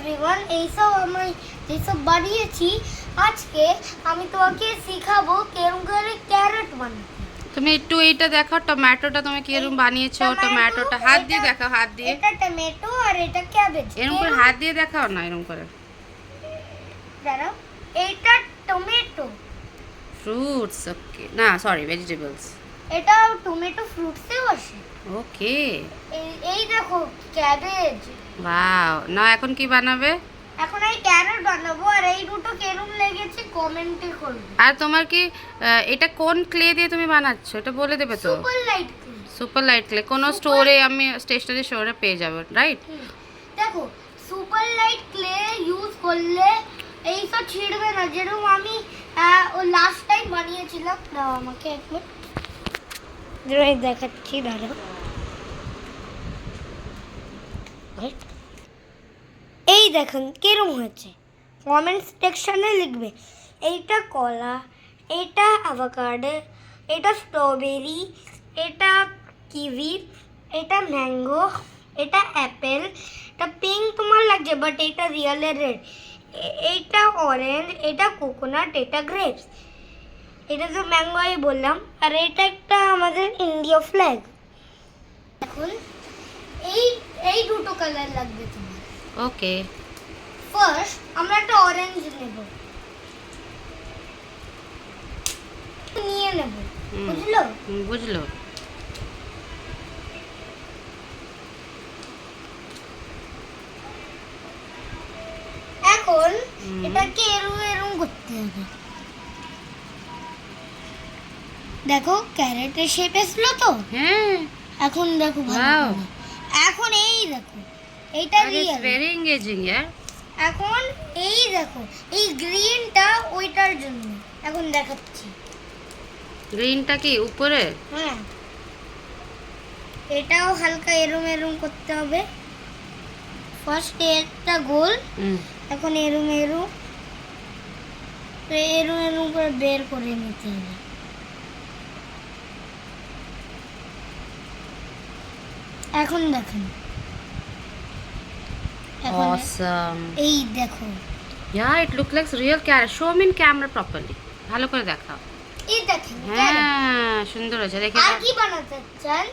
Everyone, এইসব আমি যেসব বানিয়েছি আজকে আমি তোমাকে শেখাবো কেরম করে ক্যারেট বানাতে। তুমি একটু এইটা দেখো, টমেটোটা তুমি কিরকম বানিয়েছো। টমেটোটা হাত দিয়ে দেখাও, হাত দিয়ে। এটা টমেটো আর এটা ক্যাবেজ। এরকম করে হাত দিয়ে দেখাও না, এরকম করে। দাঁড়াও, এটা টমেটো ফ্রুটস, ওকে, না সরি, ভেজিটেবলস। এটা টমেটো ফ্রুটসেও আসে। ওকে, এই দেখো ক্যাবেজ। ওয়াও। না এখন কি বানাবে? এখন এই ক্যারেট বানাবো। আর এই দুটো কেরম লেগেছে কমেন্টে করবে। আর তোমার কি এটা কোন ক্লে দিয়ে তুমি বানাচ্ছো এটা বলে দেবে তো? Super light clay. Super light clay কোনো স্টোরে, আমি স্টেশনারি স্টোরে পেয়ে যাবো, রাইট? দেখো, সুপার লাইট ক্লে ইউজ করলে এই সব ছিড়বে না। যেরকম আমি ও লাস্ট টাইম বানিয়েছিলাম। দাও আমাকে এক মিনিট, দেখাচ্ছি, দাঁড়াও। এই দেখেন কিরম হয়েছে, কমেন্ট সেকশনে লিখবে। এইটা কলা, এটা অ্যাভোকাডো, এটা স্ট্রবেরি, এটা কিউই, এটা ম্যাঙ্গো, এটা অ্যাপেল, এটা পিঙ্ক তোমার লাগছে বাট এটা রিয়েল রেড, এইটা অরেঞ্জ, এটা কোকোনাট, এটা গ্রেপস, এটা তো ম্যাঙ্গোই বললাম। আর এটা একটা আমাদের ইন্ডিয়া ফ্ল্যাগ। এখন এই এই দুটো কালার লাগবে তোমার। ওকে, ফার্স্ট আমরা একটা অরেঞ্জ নেব, নিয়ে নেব, বুঝলো? বুঝলো। এখন এটাকে এরম এরম করতে হবে। দেখো ক্যারেটের শেপ আসলো তো। হ্যাঁ, এখন দেখো ভালো Wow. করে। এখন এই দেখো, এইটা রিয়েল। ভেরি এঙ্গেজিং ইয়ার। এখন এই দেখো, এই গ্রিনটা ওইটার জন্য। এখন দেখাচ্ছি। গ্রিনটা কি উপরে? হ্যাঁ, এটাও হালকা এরম এরম করতে হবে। ফার্স্ট একটা গোল, এখন এরম এরম এরম এরম করে বের করে নিতে হবে। এখন দেখেন, এখন Awesome. এই দেখো, Yeah, it looks like real carrot. Show me in camera properly. ভালো করে দেখাও। এই দেখেন carrot। হ্যাঁ, সুন্দর হয়েছে, দেখে আর দাও। কি বানাতে চান?